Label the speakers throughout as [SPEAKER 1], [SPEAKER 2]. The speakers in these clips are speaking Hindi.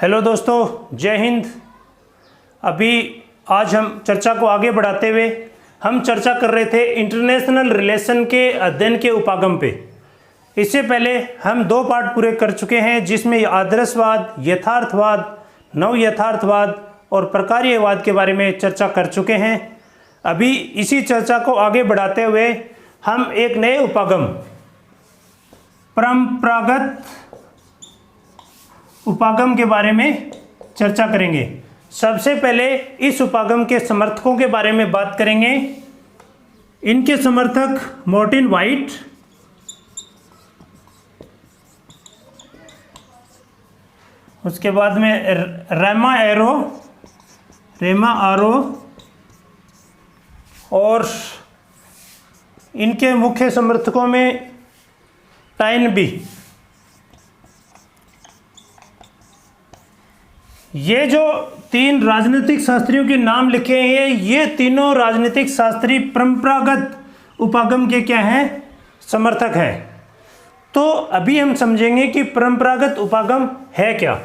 [SPEAKER 1] हेलो दोस्तों, जय हिंद। अभी आज हम चर्चा को आगे बढ़ाते हुए हम चर्चा कर रहे थे इंटरनेशनल रिलेशन के अध्ययन के उपागम पे। इससे पहले हम 2 पार्ट पूरे कर चुके हैं, जिसमें आदर्शवाद, यथार्थवाद, नव यथार्थवाद और प्रकार्यवाद के बारे में चर्चा कर चुके हैं। अभी इसी चर्चा को आगे बढ़ाते हुए हम एक नए उपागम, परंपरागत उपागम के बारे में चर्चा करेंगे। सबसे पहले इस उपागम के समर्थकों के बारे में बात करेंगे। इनके समर्थक मार्टिन वाइट, उसके बाद में रेमा आरो और इनके मुख्य समर्थकों में टाइनबी। ये जो 3 राजनीतिक शास्त्रियों के नाम लिखे हैं, ये तीनों राजनीतिक शास्त्री परंपरागत उपागम के क्या हैं? समर्थक हैं। तो अभी हम समझेंगे कि परंपरागत उपागम है क्या,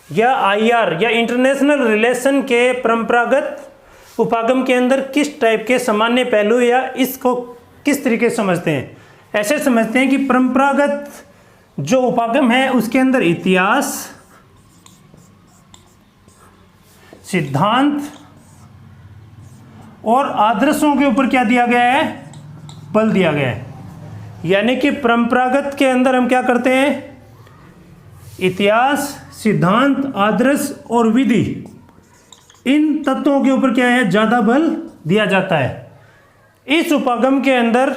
[SPEAKER 1] या आईआर या इंटरनेशनल रिलेशन के परंपरागत उपागम के अंदर किस टाइप के सामान्य पहलू या इसको किस तरीके से समझते हैं। ऐसे समझते हैं कि परंपरागत जो उपागम है उसके अंदर इतिहास, सिद्धांत और आदर्शों के ऊपर क्या दिया गया है? बल दिया गया है। यानी कि परंपरागत के अंदर हम क्या करते हैं? इतिहास, सिद्धांत, आदर्श और विधि, इन तत्वों के ऊपर क्या है? ज़्यादा बल दिया जाता है। इस उपागम के अंदर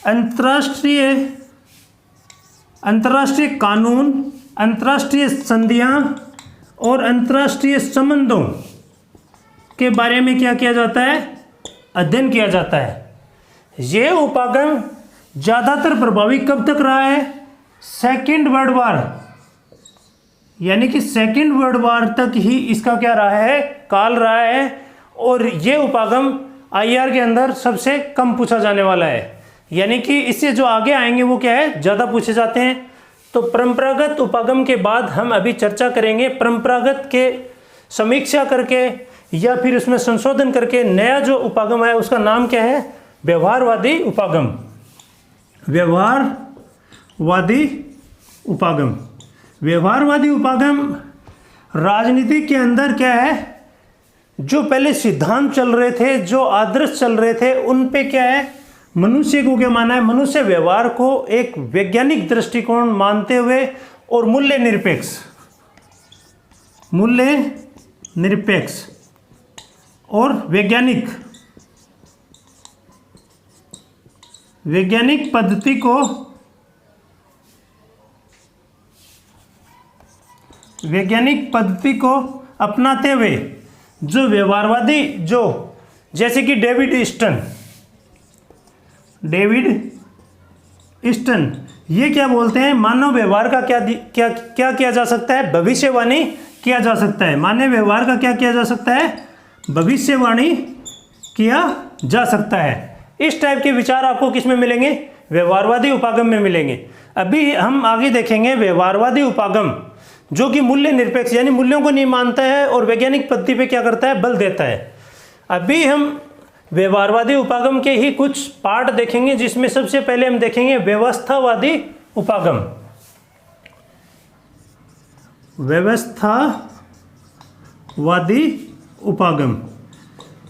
[SPEAKER 1] अंतर्राष्ट्रीय कानून, अंतर्राष्ट्रीय संधियां और अंतर्राष्ट्रीय संबंधों के बारे में क्या किया जाता है? अध्ययन किया जाता है। ये उपागम ज़्यादातर प्रभावी कब तक रहा है? सेकेंड वर्ल्ड वार, यानी कि सेकेंड वर्ल्ड वार तक ही इसका क्या रहा है? काल रहा है। और ये उपागम आईआर के अंदर सबसे कम पूछा जाने वाला है, यानी कि इससे जो आगे आएंगे वो क्या है? ज़्यादा पूछे जाते हैं। तो परंपरागत उपागम के बाद हम अभी चर्चा करेंगे परंपरागत के समीक्षा करके या फिर उसमें संशोधन करके नया जो उपागम है उसका नाम क्या है? व्यवहारवादी उपागम। व्यवहारवादी उपागम। व्यवहारवादी उपागम राजनीति के अंदर क्या है? जो पहले सिद्धांत चल रहे थे, जो आदर्श चल रहे थे, उन पे क्या है? मनुष्य को क्या माना है? मनुष्य व्यवहार को एक वैज्ञानिक दृष्टिकोण मानते हुए और मूल्य निरपेक्ष और वैज्ञानिक पद्धति को अपनाते हुए जो व्यवहारवादी, जो जैसे कि डेविड ईस्टन ये क्या बोलते हैं? मानव व्यवहार का क्या किया जा सकता है? भविष्यवाणी किया जा सकता है। मानव व्यवहार का क्या किया जा सकता है? भविष्यवाणी किया जा सकता है। इस टाइप के विचार आपको किस में मिलेंगे? व्यवहारवादी उपागम में मिलेंगे। अभी हम आगे देखेंगे व्यवहारवादी उपागम जो कि मूल्य निरपेक्ष, यानी मूल्यों को नहीं मानता है और वैज्ञानिक पद्धति पे क्या करता है? बल देता है। अभी हम व्यवहारवादी उपागम के ही कुछ पार्ट देखेंगे, जिसमें सबसे पहले हम देखेंगे व्यवस्थावादी उपागम। व्यवस्थावादी उपागम,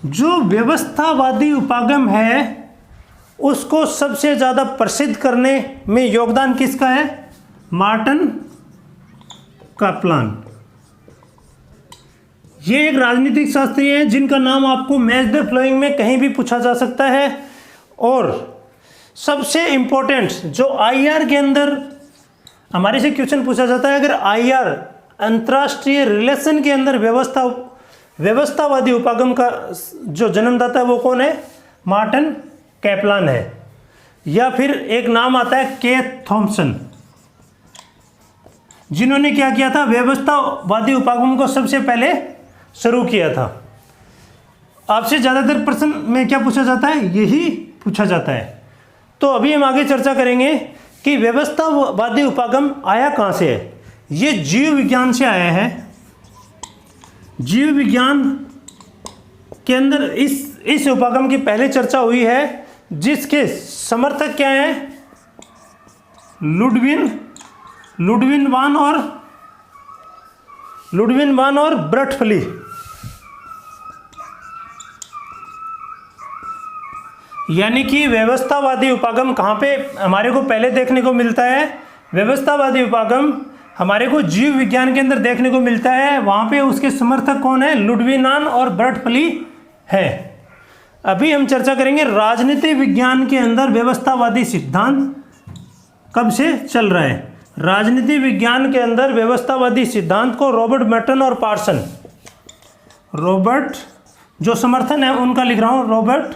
[SPEAKER 1] जो व्यवस्थावादी उपागम है उसको सबसे ज़्यादा प्रसिद्ध करने में योगदान किसका है? Martin Kaplan. ये एक राजनीतिक शास्त्री हैं जिनका नाम आपको मैच द फ्लोइंग में कहीं भी पूछा जा सकता है। और सबसे इम्पोर्टेंट जो आईआर के अंदर हमारे से क्वेश्चन पूछा जाता है, अगर आईआर अंतर्राष्ट्रीय रिलेशन के अंदर व्यवस्थावादी उपागम का जो जन्मदाता है वो कौन है? मार्टिन कैपलान है। या फिर एक नाम आता है केथ थॉम्सन, जिन्होंने क्या किया था? व्यवस्थावादी उपागम को सबसे पहले शुरू किया था। आपसे ज़्यादातर प्रश्न में क्या पूछा जाता है? यही पूछा जाता है। तो अभी हम आगे चर्चा करेंगे कि व्यवस्थावादी उपागम आया कहाँ से है। ये जीव विज्ञान से आया है। जीव विज्ञान के अंदर इस उपागम की पहले चर्चा हुई है, जिसके समर्थक क्या हैं? लुडविन वान और ब्रटफली। यानी कि व्यवस्थावादी उपागम कहाँ पे हमारे को पहले देखने को मिलता है? व्यवस्थावादी उपागम हमारे को जीव विज्ञान के अंदर देखने को मिलता है। वहाँ पे उसके समर्थक कौन है? लुडविनान और ब्रटफली है। अभी हम चर्चा करेंगे राजनीति विज्ञान के अंदर व्यवस्थावादी सिद्धांत कब से चल रहा है। राजनीति विज्ञान के अंदर व्यवस्थावादी सिद्धांत को रॉबर्ट मर्टन और पार्सन, रॉबर्ट जो समर्थन है उनका लिख रहा हूँ, रॉबर्ट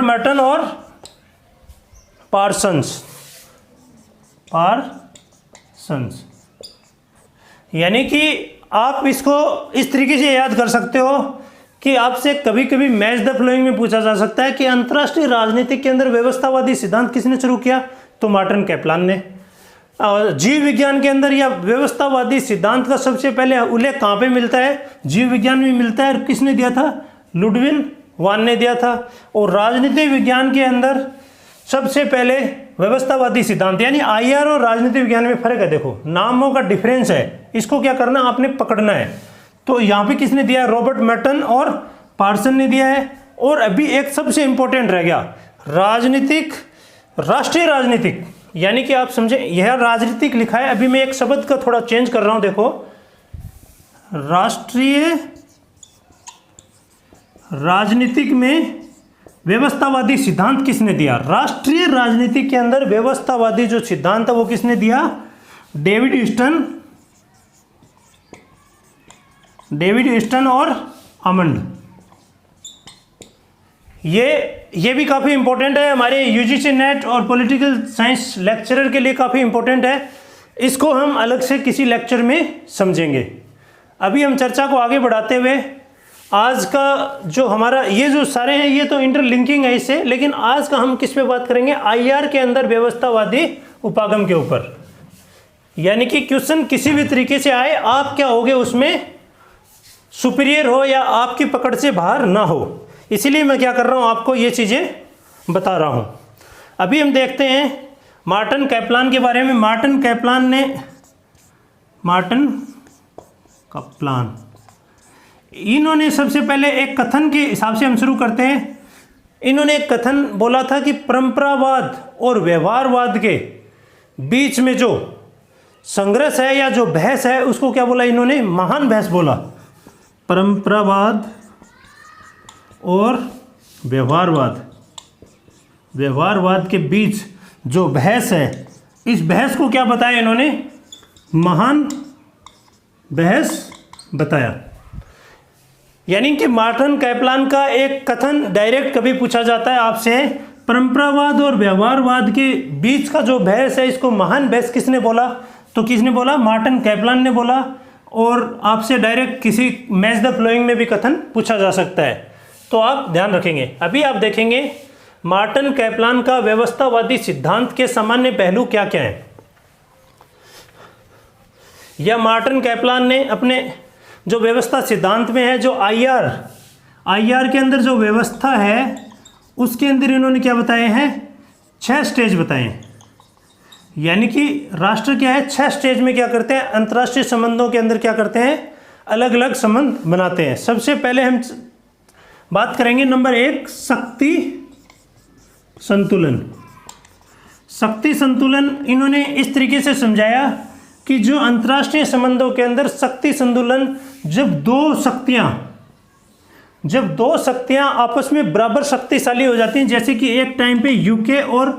[SPEAKER 1] मर्टन और पार्सन्स। यानी कि आप इसको इस तरीके से याद कर सकते हो कि आपसे कभी कभी मैच द फ्लोइंग में पूछा जा सकता है कि अंतर्राष्ट्रीय राजनीति के अंदर व्यवस्थावादी सिद्धांत किसने शुरू किया? तो मार्टिन कैप्लान ने। जीव विज्ञान के अंदर या व्यवस्थावादी सिद्धांत का सबसे पहले उल्लेख कहाँ पे मिलता है? जीव विज्ञान में मिलता है। और किसने दिया था? लुडविन वान ने दिया था। और राजनीति विज्ञान के अंदर सबसे पहले व्यवस्थावादी सिद्धांत, यानी आईआर और राजनीति विज्ञान में फर्क है। देखो नामों का डिफरेंस है, इसको क्या करना आपने पकड़ना है। तो यहाँ पे किसने दिया? रॉबर्ट मर्टन और पार्सन ने दिया है। और अभी एक सबसे इंपॉर्टेंट रह गया, राष्ट्रीय राजनीतिक, यानी कि आप समझे यह राजनीतिक लिखा है, अभी मैं एक शब्द का थोड़ा चेंज कर रहा हूं। देखो राष्ट्रीय राजनीतिक में व्यवस्थावादी सिद्धांत किसने दिया? राष्ट्रीय राजनीति के अंदर व्यवस्थावादी जो सिद्धांत है वो किसने दिया? डेविड ईस्टन और आमंड। ये भी काफ़ी इंपॉर्टेंट है, हमारे यूजीसी नेट और पॉलिटिकल साइंस लेक्चरर के लिए काफ़ी इंपॉर्टेंट है। इसको हम अलग से किसी लेक्चर में समझेंगे। अभी हम चर्चा को आगे बढ़ाते हुए आज का जो हमारा ये जो सारे हैं ये तो इंटरलिंकिंग है इससे, लेकिन आज का हम किस पे बात करेंगे? आईआर के अंदर व्यवस्थावादी उपागम के ऊपर। यानी कि क्वेश्चन किसी भी तरीके से आए, आप क्या होगे उसमें सुपीरियर हो या आपकी पकड़ से बाहर ना हो, इसीलिए मैं क्या कर रहा हूं, आपको ये चीज़ें बता रहा हूं। अभी हम देखते हैं मार्टिन कैप्लान के बारे में। मार्टिन कैप्लान इन्होंने सबसे पहले एक कथन के हिसाब से हम शुरू करते हैं। इन्होंने एक कथन बोला था कि परंपरावाद और व्यवहारवाद के बीच में जो संघर्ष है या जो बहस है उसको क्या बोला इन्होंने? महान बहस बोला। परंपरावाद और व्यवहारवाद के बीच जो बहस है, इस बहस को क्या बताया इन्होंने? महान बहस बताया। यानी कि मार्टिन कैप्लान का एक कथन डायरेक्ट कभी पूछा जाता है आपसे, परंपरावाद और व्यवहारवाद के बीच का जो बहस है इसको महान बहस किसने बोला? तो किसने बोला? मार्टिन कैप्लान ने बोला। और आपसे डायरेक्ट किसी मैच द फ्लोइंग में भी कथन पूछा जा सकता है, तो आप ध्यान रखेंगे। अभी आप देखेंगे मार्टिन कैप्लान का व्यवस्थावादी सिद्धांत के सामान्य पहलू क्या क्या हैं, या मार्टिन कैप्लान ने अपने जो व्यवस्था सिद्धांत में है, जो आईआर के अंदर जो व्यवस्था है उसके अंदर इन्होंने क्या बताए हैं? 6 स्टेज बताए हैं। यानी कि राष्ट्र क्या है, 6 स्टेज में क्या करते हैं? अंतर्राष्ट्रीय संबंधों के अंदर क्या करते हैं? अलग अलग संबंध बनाते हैं। सबसे पहले हम बात करेंगे नंबर 1, शक्ति संतुलन। शक्ति संतुलन इन्होंने इस तरीके से समझाया कि जो अंतर्राष्ट्रीय संबंधों के अंदर शक्ति संतुलन, जब दो शक्तियां आपस में बराबर शक्तिशाली हो जाती हैं, जैसे कि एक टाइम पे यूके और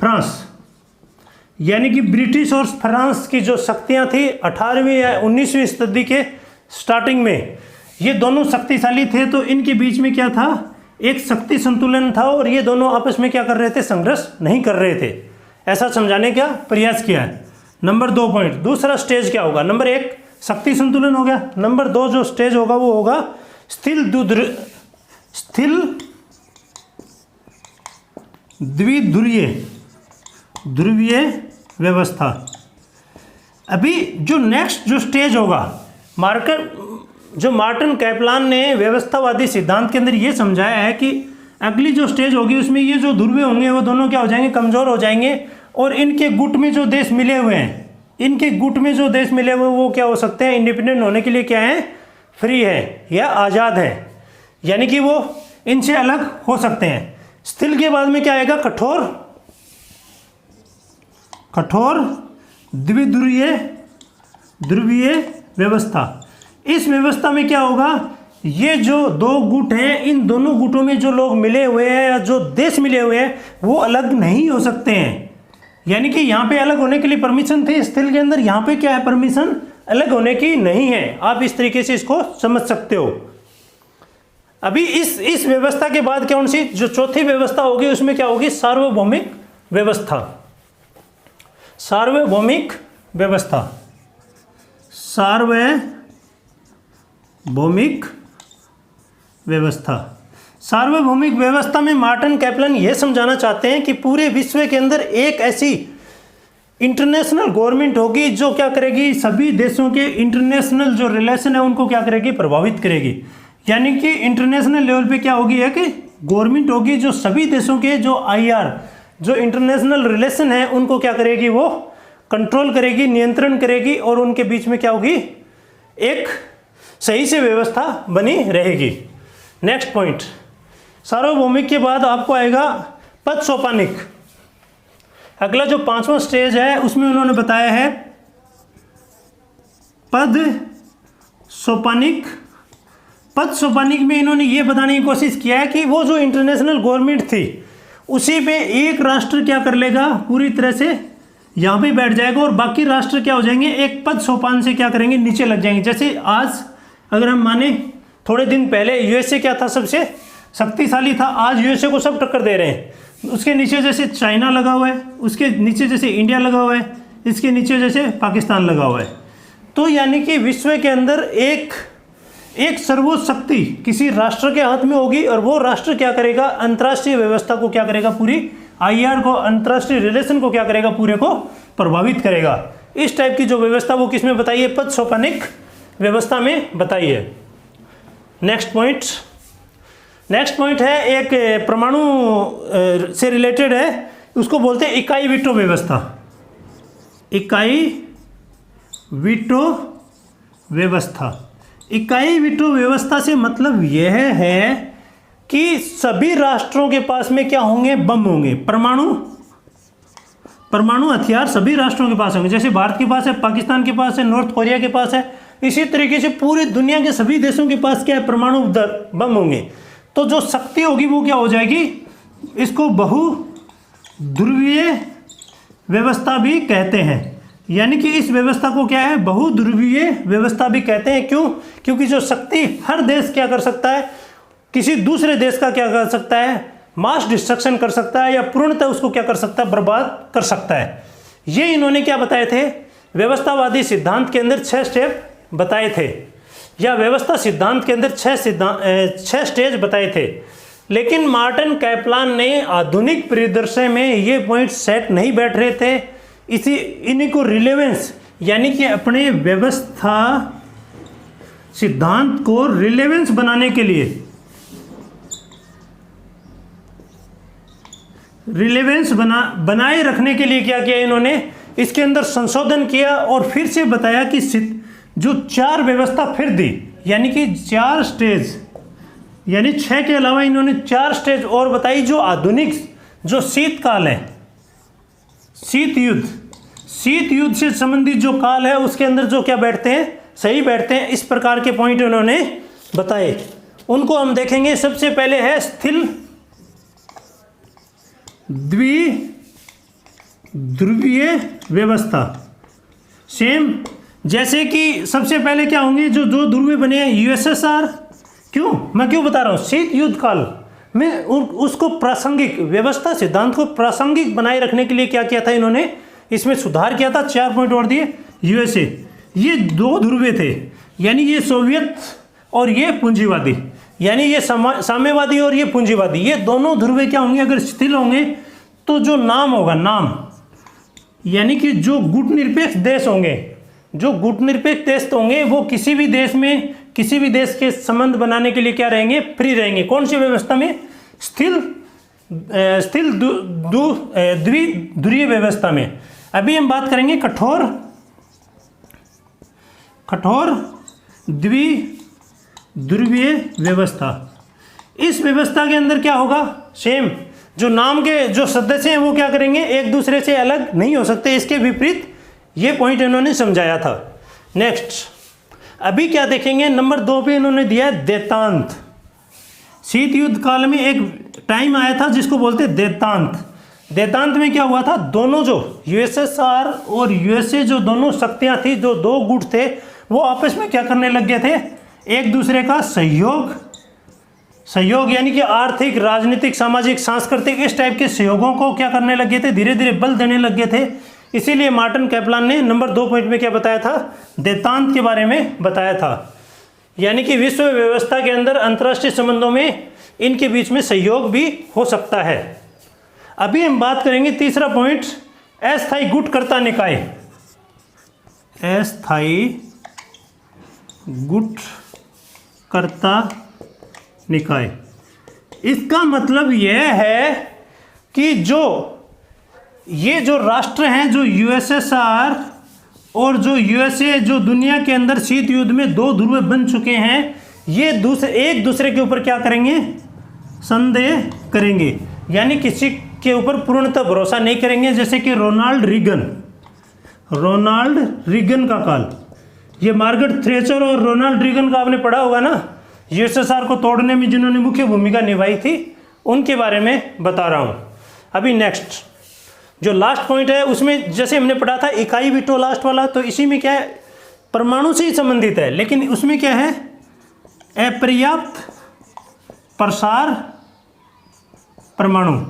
[SPEAKER 1] फ्रांस, यानी कि ब्रिटिश और फ्रांस की जो शक्तियां थी 18वीं या 19वीं सदी के स्टार्टिंग में, ये दोनों शक्तिशाली थे। तो इनके बीच में क्या था? एक शक्ति संतुलन था और ये दोनों आपस में क्या कर रहे थे? संघर्ष नहीं कर रहे थे। ऐसा समझाने का प्रयास किया है। नंबर 2 पॉइंट, दूसरा स्टेज क्या होगा? नंबर 1 शक्ति संतुलन हो गया। नंबर 2 जो स्टेज होगा वो होगा स्थिर द्विध्रुवीय ध्रुवीय व्यवस्था। अभी जो नेक्स्ट जो स्टेज होगा, मार्टिन कैपलान ने व्यवस्थावादी सिद्धांत के अंदर ये समझाया है कि अगली जो स्टेज होगी उसमें ये जो ध्रुव होंगे वो दोनों क्या हो जाएंगे, कमज़ोर हो जाएंगे, और इनके गुट में जो देश मिले हुए हैं, वो क्या हो सकते हैं, इंडिपेंडेंट होने के लिए क्या है, फ्री है या आज़ाद है, यानी कि वो इनसे अलग हो सकते हैं। स्थिल के बाद में क्या आएगा, कठोर ध्रुवीय व्यवस्था। इस व्यवस्था में क्या होगा, ये जो दो गुट हैं, इन दोनों गुटों में जो लोग मिले हुए हैं या जो देश मिले हुए हैं वो अलग नहीं हो सकते हैं, यानी कि यहाँ पे अलग होने के लिए परमिशन थी स्थिल के अंदर, यहाँ पे क्या है, परमिशन अलग होने की नहीं है। आप इस तरीके से इसको समझ सकते हो। अभी इस व्यवस्था के बाद कौन सी जो चौथी व्यवस्था होगी उसमें क्या होगी, सार्वभौमिक व्यवस्था में मार्टिन कैपलान यह समझाना चाहते हैं कि पूरे विश्व के अंदर एक ऐसी इंटरनेशनल गवर्नमेंट होगी जो क्या करेगी, सभी देशों के इंटरनेशनल जो रिलेशन है उनको क्या करेगी, प्रभावित करेगी। यानी कि इंटरनेशनल लेवल पे क्या होगी, है कि गवर्नमेंट होगी जो सभी देशों के जो IR जो इंटरनेशनल रिलेशन है उनको क्या करेगी, वो कंट्रोल करेगी, नियंत्रण करेगी, और उनके बीच में क्या होगी, एक सही से व्यवस्था बनी रहेगी। नेक्स्ट पॉइंट, सार्वभौमिक के बाद आपको आएगा पद सोपानिक। अगला जो 5वां स्टेज है उसमें उन्होंने बताया है पद सोपानिक में इन्होंने ये बताने की कोशिश किया है कि वो जो इंटरनेशनल गवर्नमेंट थी उसी पे एक राष्ट्र क्या कर लेगा, पूरी तरह से यहाँ पे बैठ जाएगा, और बाकी राष्ट्र क्या हो जाएंगे, एक पद सोपान से क्या करेंगे, नीचे लग जाएंगे। जैसे आज अगर हम माने थोड़े दिन पहले USA क्या था, सबसे शक्तिशाली था, आज USA को सब टक्कर दे रहे हैं। उसके नीचे जैसे चाइना लगा हुआ है, उसके नीचे जैसे इंडिया लगा हुआ है, इसके नीचे जैसे पाकिस्तान लगा हुआ है। तो यानी कि विश्व के अंदर एक सर्वोच्च शक्ति किसी राष्ट्र के हाथ में होगी, और वो राष्ट्र क्या करेगा, अंतर्राष्ट्रीय व्यवस्था को क्या करेगा, पूरी IR को, अंतर्राष्ट्रीय रिलेशन को क्या करेगा, पूरे को प्रभावित करेगा। इस टाइप की जो व्यवस्था वो किसमें बताई है, पद सोपानिक व्यवस्था में बताई है। नेक्स्ट पॉइंट है एक परमाणु से रिलेटेड है, उसको बोलते हैं इकाई वीटो व्यवस्था। इकाई वीटो व्यवस्था से मतलब यह है कि सभी राष्ट्रों के पास में क्या होंगे, बम होंगे, परमाणु हथियार सभी राष्ट्रों के पास होंगे। जैसे भारत के पास है, पाकिस्तान के पास है, नॉर्थ कोरिया के पास है, इसी तरीके से पूरी दुनिया के सभी देशों के पास क्या है, परमाणु बम होंगे। तो जो शक्ति होगी वो क्या हो जाएगी, इसको बहुध्रुवीय व्यवस्था भी कहते हैं। यानी कि इस व्यवस्था को क्या है, बहुध्रुवीय व्यवस्था भी कहते हैं। क्यों? क्योंकि जो शक्ति हर देश क्या कर सकता है, किसी दूसरे देश का क्या कर सकता है, मास डिस्ट्रक्शन कर सकता है, या पूर्णतः उसको क्या कर सकता है, बर्बाद कर सकता है। ये इन्होंने क्या बताए थे, व्यवस्थावादी सिद्धांत के अंदर 6 स्टेप बताए थे, या व्यवस्था सिद्धांत के अंदर 6 स्टेज बताए थे। लेकिन मार्टिन कैपलान ने आधुनिक परिदृश्य में ये पॉइंट सेट नहीं बैठ रहे थे, इन्हीं को रिलेवेंस, यानी कि अपने व्यवस्था सिद्धांत को रिलेवेंस बनाने के लिए, बनाए रखने के लिए क्या किया इन्होंने, इसके अंदर संशोधन किया और फिर से बताया कि जो 4 व्यवस्था फिर दी, यानी कि 4 स्टेज, यानी 6 के अलावा इन्होंने 4 स्टेज और बताई। जो आधुनिक जो शीतकाल है, शीत युद्ध से संबंधित जो काल है उसके अंदर जो क्या बैठते हैं, सही बैठते हैं। इस प्रकार के पॉइंट उन्होंने बताए, उनको हम देखेंगे। सबसे पहले है स्थिर द्विध्रुवीय व्यवस्था। सेम जैसे कि सबसे पहले क्या होंगे, जो 2 ध्रुव बने हैं, USSR। मैं क्यों बता रहा हूँ, शीत युद्ध काल में उसको प्रासंगिक, व्यवस्था सिद्धांत को प्रासंगिक बनाए रखने के लिए क्या किया था इन्होंने, इसमें सुधार किया था। 4 पॉइंट और दिए। USA, ये 2 ध्रुवे थे, यानी ये सोवियत और ये पूंजीवादी, यानी ये साम्यवादी और ये पूंजीवादी, ये दोनों ध्रुवे क्या होंगे, अगर स्थिर होंगे तो जो नाम होगा, यानी कि जो गुटनिरपेक्ष देश होंगे, जो गुटनिरपेक्ष देश होंगे वो किसी भी देश में, किसी भी देश के संबंध बनाने के लिए क्या रहेंगे, फ्री रहेंगे। कौन सी व्यवस्था में? स्थिर द्विध्रुवीय व्यवस्था में। अभी हम बात करेंगे कठोर द्विध्रुवीय व्यवस्था। इस व्यवस्था के अंदर क्या होगा? सेम, जो नाम के जो सदस्य हैं वो क्या करेंगे, एक दूसरे से अलग नहीं हो सकते। इसके विपरीत ये पॉइंट इन्होंने समझाया था। नेक्स्ट अभी क्या देखेंगे, नंबर 2 पे इन्होंने दिया है देतांत। शीत युद्ध काल में एक टाइम आया था जिसको बोलते हैं देतांत। देतांत में क्या हुआ था, दोनों जो यूएसएसआर और यूएसए जो दोनों शक्तियां थी, जो दो गुट थे, वो आपस में क्या करने लग गए थे, एक दूसरे का सहयोग यानी कि आर्थिक, राजनीतिक, सामाजिक, सांस्कृतिक इस टाइप के सहयोगों को क्या करने लग गए थे, धीरे धीरे बल देने लग गए थे। इसीलिए मार्टिन कैप्लान ने नंबर 2 पॉइंट में क्या बताया था, देतांत के बारे में बताया था। यानी कि विश्व व्यवस्था के अंदर अंतर्राष्ट्रीय संबंधों में इनके बीच में सहयोग भी हो सकता है। अभी हम बात करेंगे तीसरा पॉइंट, अस्थायी गुटकर्ता निकाय। अस्थायी गुटकर्ता निकाय, इसका मतलब यह है कि ये जो राष्ट्र हैं, जो यूएसएसआर और जो यूएसए, जो दुनिया के अंदर शीत युद्ध में 2 ध्रुव बन चुके हैं, ये एक दूसरे के ऊपर क्या करेंगे, संदेह करेंगे, यानी किसी के ऊपर पूर्णतः भरोसा नहीं करेंगे। जैसे कि रोनाल्ड रीगन का काल, ये मार्गरेट थैचर और रोनाल्ड रीगन का आपने पढ़ा होगा ना, यूएसएसआर को तोड़ने में जिन्होंने मुख्य भूमिका निभाई थी, उनके बारे में बता रहा हूँ। अभी नेक्स्ट जो लास्ट पॉइंट है उसमें जैसे हमने पढ़ा था इकाई वीटो लास्ट वाला, तो इसी में क्या है, परमाणु से ही संबंधित है, लेकिन उसमें क्या है, अपर्याप्त प्रसार परमाणु।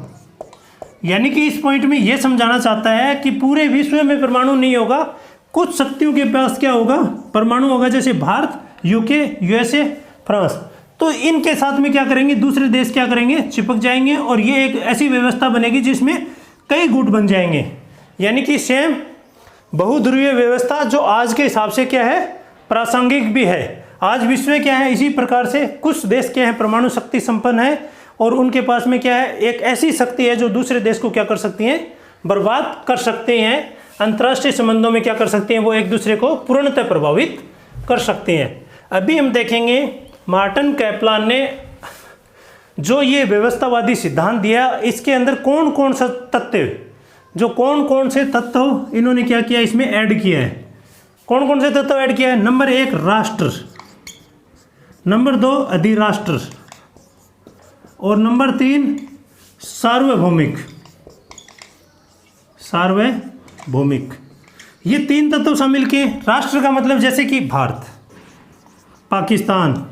[SPEAKER 1] यानी कि इस पॉइंट में यह समझाना चाहता है कि पूरे विश्व में परमाणु नहीं होगा, कुछ शक्तियों के पास क्या होगा, परमाणु होगा, जैसे भारत, यूके, यूएसए, फ्रांस। तो इनके साथ में क्या करेंगे, दूसरे देश क्या करेंगे, चिपक जाएंगे और ये एक ऐसी व्यवस्था बनेगी जिसमें कई गुट बन जाएंगे। यानी कि सेम बहुध्रुवीय व्यवस्था जो आज के हिसाब से क्या है, प्रासंगिक भी है। आज विश्व में क्या है, इसी प्रकार से कुछ देश क्या है, परमाणु शक्ति संपन्न है और उनके पास में क्या है, एक ऐसी शक्ति है जो दूसरे देश को क्या कर सकती हैं, बर्बाद कर सकते हैं। अंतर्राष्ट्रीय संबंधों में क्या कर सकते हैं, वो एक दूसरे को पूर्णतः प्रभावित कर सकते हैं। अभी हम देखेंगे मार्टिन कैप्लान ने जो ये व्यवस्थावादी सिद्धांत दिया, इसके अंदर कौन कौन सा तत्व, जो कौन कौन से तत्व इन्होंने क्या किया, इसमें ऐड किया है। कौन कौन से तत्व ऐड किया है, नंबर 1 राष्ट्र, नंबर 2 अधिराष्ट्र और नंबर 3 सार्वभौमिक। ये 3 तत्व शामिल किए। राष्ट्र का मतलब जैसे कि भारत, पाकिस्तान,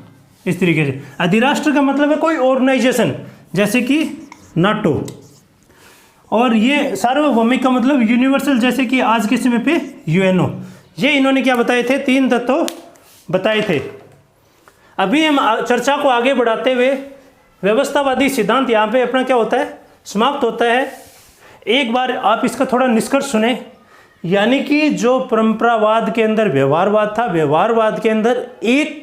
[SPEAKER 1] इस तरीके से। अधिराष्ट्र का मतलब है कोई ऑर्गेनाइजेशन जैसे कि नाटो, और ये सार्वभौमिक का मतलब यूनिवर्सल जैसे कि आज के समय पे यूएनओ। ये इन्होंने क्या बताए थे, 3 तत्व बताए थे। अभी हम चर्चा को आगे बढ़ाते हुए व्यवस्थावादी सिद्धांत यहाँ पे अपना क्या होता है, समाप्त होता है। एक बार आप इसका थोड़ा निष्कर्ष सुने। यानी कि जो परंपरावाद के अंदर व्यवहारवाद था, व्यवहारवाद के अंदर एक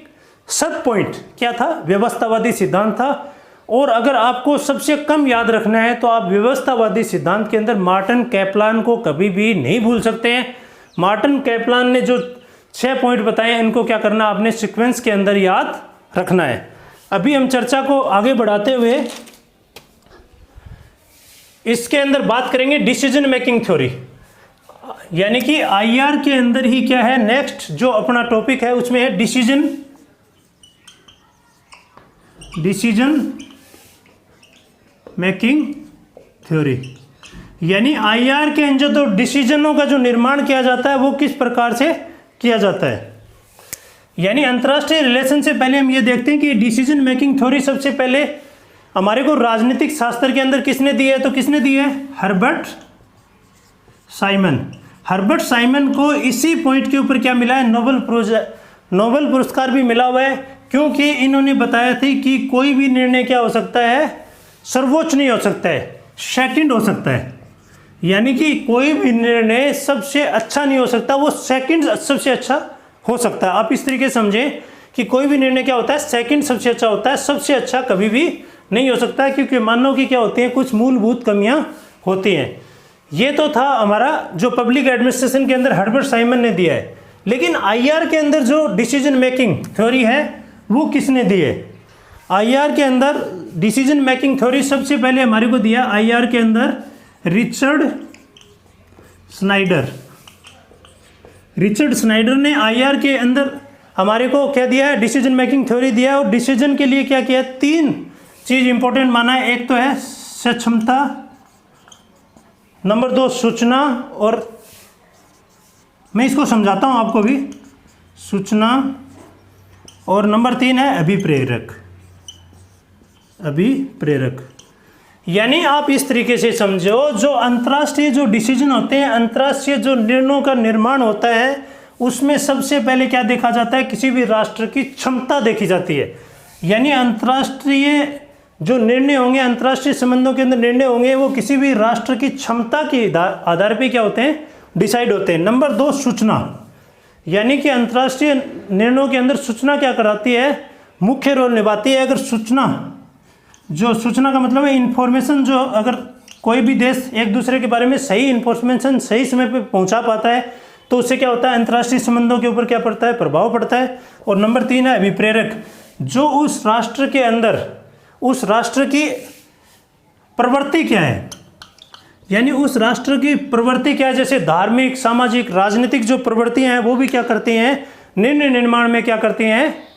[SPEAKER 1] सब पॉइंट क्या था, व्यवस्थावादी सिद्धांत था। और अगर आपको सबसे कम याद रखना है तो आप व्यवस्थावादी सिद्धांत के अंदर मार्टिन कैप्लान को कभी भी नहीं भूल सकते हैं। मार्टिन कैप्लान ने जो 6 पॉइंट बताए, इनको क्या करना, आपने सीक्वेंस के अंदर याद रखना है। अभी हम चर्चा को आगे बढ़ाते हुए इसके अंदर बात करेंगे डिसीजन मेकिंग थ्योरी। यानी कि आईआर के अंदर ही क्या है, नेक्स्ट जो अपना टॉपिक है उसमें है डिसीजन मेकिंग थ्योरी। यानी आईआर के अंदर तो डिसीजनों का जो निर्माण किया जाता है वो किस प्रकार से किया जाता है। यानी अंतर्राष्ट्रीय रिलेशन से पहले हम ये देखते हैं कि डिसीजन मेकिंग थ्योरी सबसे पहले हमारे को राजनीतिक शास्त्र के अंदर किसने दी है, तो किसने दी है, हर्बर्ट साइमन को इसी पॉइंट के ऊपर क्या मिला है, नोबेल पुरस्कार भी मिला हुआ है, क्योंकि इन्होंने बताया था कि कोई भी निर्णय क्या हो सकता है, सर्वोच्च नहीं हो सकता है, सेकंड हो सकता है। यानी कि कोई भी निर्णय सबसे अच्छा नहीं हो सकता, वो सेकंड सबसे अच्छा हो सकता है। आप इस तरीके से समझें कि कोई भी निर्णय क्या होता है, सेकंड सबसे अच्छा होता है, सबसे अच्छा कभी भी नहीं हो सकता है, क्योंकि मानव की क्या होती है, कुछ मूलभूत कमियां होती हैं। ये तो था हमारा जो पब्लिक एडमिनिस्ट्रेशन के अंदर हर्बर्ट साइमन ने दिया है। लेकिन आईआर के अंदर जो डिसीजन मेकिंग थ्योरी है वो किसने दी है? आईआर के अंदर डिसीजन मेकिंग थ्योरी सबसे पहले हमारे को दिया आईआर के अंदर रिचर्ड स्नाइडर। रिचर्ड स्नाइडर ने आईआर के अंदर हमारे को क्या दिया है, डिसीजन मेकिंग थ्योरी दिया है। और डिसीजन के लिए क्या किया, 3 चीज इंपॉर्टेंट माना है। एक तो है सक्षमता, नंबर 2 सूचना, और मैं इसको समझाता हूं आपको भी, सूचना, और नंबर 3 है अभिप्रेरक। अभिप्रेरक यानी आप इस तरीके से समझो, जो अंतर्राष्ट्रीय जो डिसीजन होते हैं, अंतर्राष्ट्रीय जो निर्णयों का निर्माण होता है, उसमें सबसे पहले क्या देखा जाता है, किसी भी राष्ट्र की क्षमता देखी जाती है। यानी अंतर्राष्ट्रीय जो निर्णय होंगे, अंतर्राष्ट्रीय संबंधों के अंदर निर्णय होंगे, वो किसी भी राष्ट्र की क्षमता के आधार पे क्या होते हैं, डिसाइड होते हैं। नंबर 2 सूचना, यानी कि अंतर्राष्ट्रीय निर्णयों के अंदर सूचना क्या कराती है, मुख्य रोल निभाती है। अगर सूचना, जो सूचना का मतलब है इंफॉर्मेशन, जो अगर कोई भी देश एक दूसरे के बारे में सही इंफॉर्मेशन सही समय पे पहुंचा पाता है, तो उससे क्या होता है, अंतर्राष्ट्रीय संबंधों के ऊपर क्या पड़ता है, प्रभाव पड़ता है। और नंबर 3 है अभिप्रेरक, जो उस राष्ट्र के अंदर उस राष्ट्र की प्रवृत्ति क्या है, यानी उस राष्ट्र की प्रवृत्ति क्या है, जैसे धार्मिक, सामाजिक, राजनीतिक जो प्रवृत्तियां हैं, वो भी क्या करती हैं, निर्णय निर्माण में क्या करती हैं,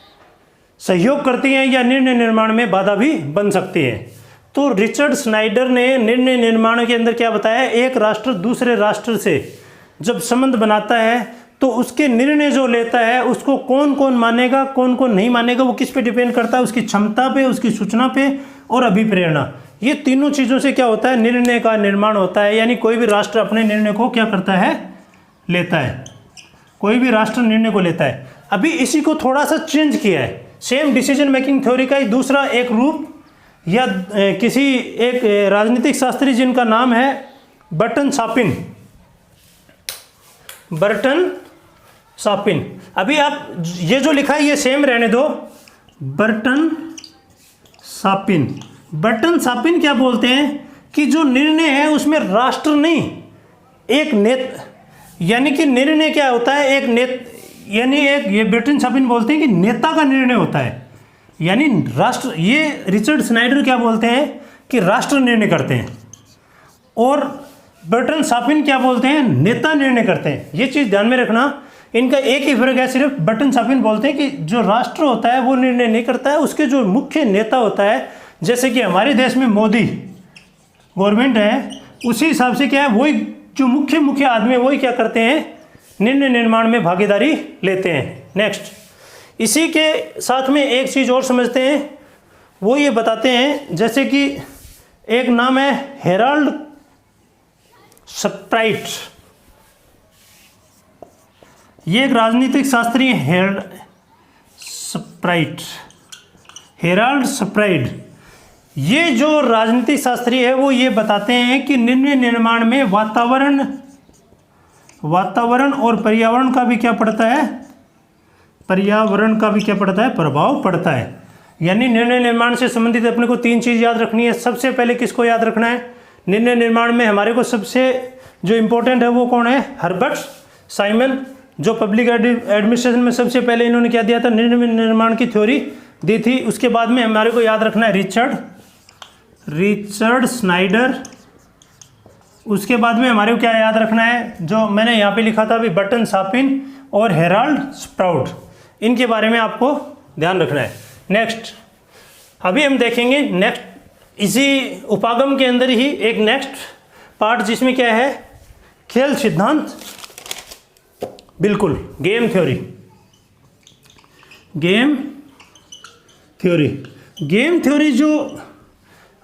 [SPEAKER 1] सहयोग करती हैं, या निर्णय निर्माण में बाधा भी बन सकती है। तो रिचर्ड स्नाइडर ने निर्णय निर्माण के अंदर क्या बताया, एक राष्ट्र दूसरे राष्ट्र से जब संबंध बनाता है, तो उसके निर्णय जो लेता है उसको कौन कौन मानेगा, कौन कौन नहीं मानेगा, वो किस पे डिपेंड करता है, उसकी क्षमता पे, उसकी सूचना पे और अभिप्रेरणा। ये तीनों चीज़ों से क्या होता है, निर्णय का निर्माण होता है। यानी कोई भी राष्ट्र अपने निर्णय को क्या करता है, लेता है। कोई भी राष्ट्र निर्णय को लेता है। अभी इसी को थोड़ा सा चेंज किया है, सेम डिसीजन मेकिंग थ्योरी का ही दूसरा एक रूप, या किसी एक राजनीतिक शास्त्री जिनका नाम है बर्टन शापिन। बर्टन शापिन, अभी आप ये जो लिखा है ये सेम रहने दो, बर्टन शापिन। बर्टन शापिन क्या बोलते हैं कि जो निर्णय है उसमें राष्ट्र नहीं, एक नेता, यानी कि निर्णय क्या होता है, एक नेता, यानी एक, ये बर्टन शापिन बोलते हैं कि नेता का निर्णय होता है, यानी राष्ट्र। ये रिचर्ड स्नाइडर क्या बोलते हैं कि राष्ट्र निर्णय करते हैं, और बर्टन शापिन क्या बोलते हैं, नेता निर्णय करते हैं। ये चीज़ ध्यान में रखना, इनका एक ही फर्क है सिर्फ। बर्टन शापिन बोलते हैं कि जो राष्ट्र होता है वो निर्णय नहीं करता है, उसके जो मुख्य नेता होता है, जैसे कि हमारे देश में मोदी गवर्नमेंट है, उसी हिसाब से क्या है, वही जो मुख्य आदमी वही क्या करते हैं, निर्णय निर्माण में भागीदारी लेते हैं। नेक्स्ट, इसी के साथ में एक चीज़ और समझते हैं, वो ये बताते हैं, जैसे कि एक नाम है हेराल्ड स्प्राइट। ये एक राजनीतिक शास्त्री है, हेराल्ड स्प्राइट। ये जो राजनीतिक शास्त्री है वो ये बताते हैं कि निर्णय निर्माण में वातावरण और पर्यावरण का भी क्या पड़ता है, प्रभाव पड़ता है। यानी निर्णय निर्माण से संबंधित अपने को 3 चीज़ याद रखनी है। सबसे पहले किसको याद रखना है, निर्णय निर्माण में हमारे को सबसे जो इम्पोर्टेंट है वो कौन है, हर्बर्ट साइमन, जो पब्लिक एडमिनिस्ट्रेशन में सबसे पहले इन्होंने क्या दिया था, निर्णय निर्माण की थ्योरी दी थी। उसके बाद में हमारे को याद रखना है रिचर्ड स्नाइडर। उसके बाद में हमारे को क्या याद रखना है, जो मैंने यहाँ पे लिखा था अभी, बर्टन शापिन और हेराल्ड स्प्राउट। इनके बारे में आपको ध्यान रखना है। नेक्स्ट, अभी हम देखेंगे नेक्स्ट, इसी उपागम के अंदर ही एक नेक्स्ट पार्ट जिसमें क्या है, खेल सिद्धांत, बिल्कुल गेम थ्योरी। गेम थ्योरी जो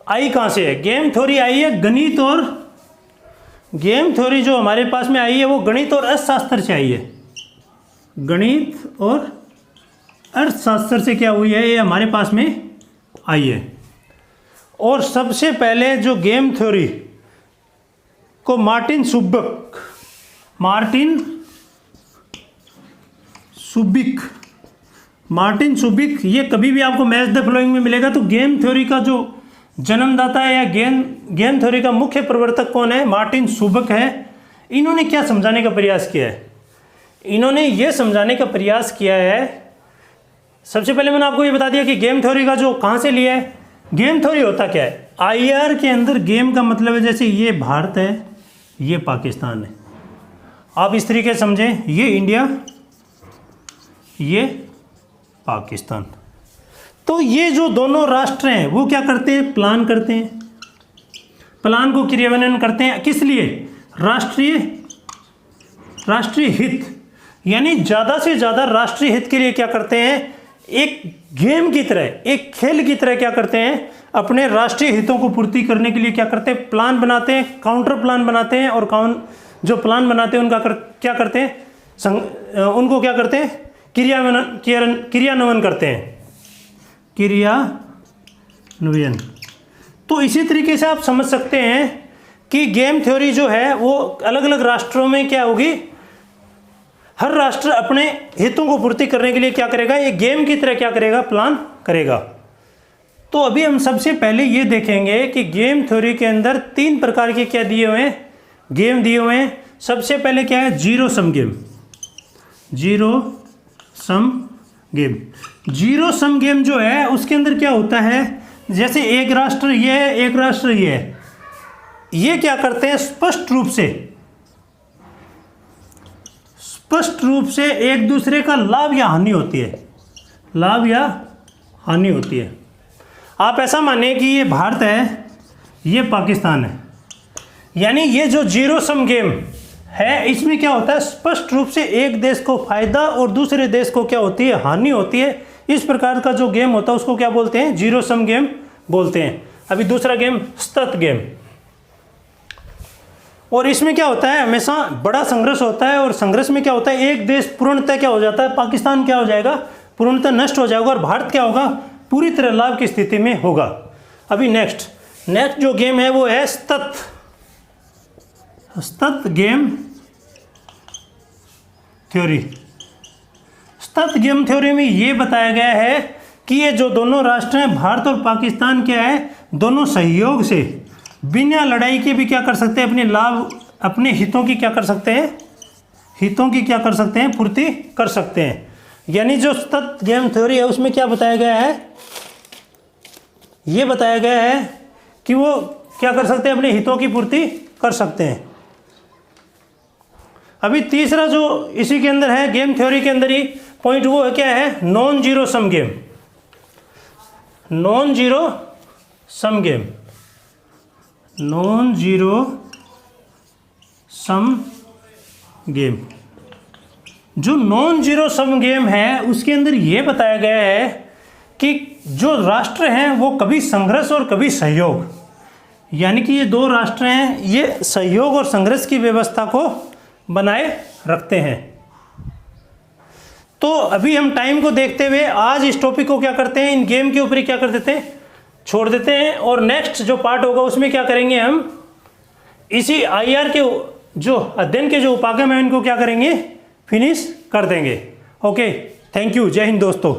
[SPEAKER 1] आई कहाँ से है, गेम थ्योरी आई है गणित, और गेम थ्योरी जो हमारे पास में आई है वो गणित और अर्थशास्त्र से आई है। गणित और अर्थशास्त्र से क्या हुई है, ये हमारे पास में आई है। और सबसे पहले जो गेम थ्योरी को मार्टिन सुबिक, ये कभी भी आपको मैच द फॉलोइंग में मिलेगा। तो गेम थ्योरी का जो जन्मदाता है या गेम थ्योरी का मुख्य प्रवर्तक कौन है? मार्टिन सुबिक है। इन्होंने क्या समझाने का प्रयास किया है? इन्होंने ये समझाने का प्रयास किया है, सबसे पहले मैंने आपको ये बता दिया कि गेम थ्योरी का जो कहाँ से लिया है। गेम थ्योरी होता क्या है? आईआर के अंदर गेम का मतलब है, जैसे ये भारत है, ये पाकिस्तान है, आप इस तरीके से समझें, ये इंडिया, ये पाकिस्तान। तो ये जो दोनों राष्ट्र हैं वो क्या करते हैं? प्लान करते हैं, प्लान को क्रियान्वयन करते हैं। किस लिए? राष्ट्रीय हित, यानी ज़्यादा से ज़्यादा राष्ट्रीय हित के लिए क्या करते हैं? एक गेम की तरह, एक खेल की तरह क्या करते हैं? अपने राष्ट्रीय हितों को पूर्ति करने के लिए क्या करते हैं? प्लान बनाते हैं, काउंटर प्लान बनाते हैं, और जो प्लान बनाते हैं उनका क्या करते हैं? उनको क्या करते हैं? क्रियान्वयन करते हैं, क्रियान्वयन। तो इसी तरीके से आप समझ सकते हैं कि गेम थ्योरी जो है वो अलग अलग राष्ट्रों में क्या होगी, हर राष्ट्र अपने हितों को पूर्ति करने के लिए क्या करेगा? ये गेम की तरह क्या करेगा? प्लान करेगा। तो अभी हम सबसे पहले ये देखेंगे कि गेम थ्योरी के अंदर 3 प्रकार के क्या दिए हुए हैं? गेम दिए हुए हैं। सबसे पहले क्या है? Zero sum game. Zero sum game जो है उसके अंदर क्या होता है? जैसे एक राष्ट्र ये है, एक राष्ट्र ये है, ये क्या करते हैं? स्पष्ट रूप से एक दूसरे का लाभ या हानि होती है। आप ऐसा माने कि ये भारत है, ये पाकिस्तान है, यानी ये जो जीरो सम गेम है इसमें क्या होता है? स्पष्ट रूप से एक देश को फायदा और दूसरे देश को क्या होती है? हानि होती है। इस प्रकार का जो गेम होता है उसको क्या बोलते हैं? जीरो सम गेम बोलते हैं। अभी दूसरा गेम सतत गेम, और इसमें क्या होता है? हमेशा बड़ा संघर्ष होता है, और संघर्ष में क्या होता है? एक देश पूर्णतः क्या हो जाता है? पाकिस्तान क्या हो जाएगा? पूर्णतः नष्ट हो जाएगा, और भारत क्या होगा? पूरी तरह लाभ की स्थिति में होगा। अभी नेक्स्ट जो गेम है वो है सतत गेम थ्योरी। सतत गेम थ्योरी में ये बताया गया है कि ये जो दोनों राष्ट्र हैं, भारत और पाकिस्तान, क्या है? दोनों सहयोग से बिना लड़ाई के भी क्या कर सकते हैं? अपने लाभ, अपने हितों की क्या कर सकते हैं? पूर्ति कर सकते हैं। यानी जो सतत गेम थ्योरी है उसमें क्या बताया गया है? ये बताया गया है कि वो क्या कर सकते हैं? अपने हितों की पूर्ति कर सकते हैं। अभी तीसरा जो इसी के अंदर है, गेम थ्योरी के अंदर ही पॉइंट, वो है क्या है? Non zero sum game. जो नॉन जीरो सम गेम है उसके अंदर ये बताया गया है कि जो राष्ट्र हैं वो कभी संघर्ष और कभी सहयोग, यानी कि ये दो राष्ट्र हैं, ये सहयोग और संघर्ष की व्यवस्था को बनाए रखते हैं। तो अभी हम टाइम को देखते हुए आज इस टॉपिक को क्या करते हैं? इन गेम के ऊपर ही क्या कर देते हैं? छोड़ देते हैं, और नेक्स्ट जो पार्ट होगा उसमें क्या करेंगे? हम इसी आईआर के जो अध्ययन के जो उपागम है इनको क्या करेंगे? फिनिश कर देंगे। Okay, thank you. जय हिंद दोस्तों।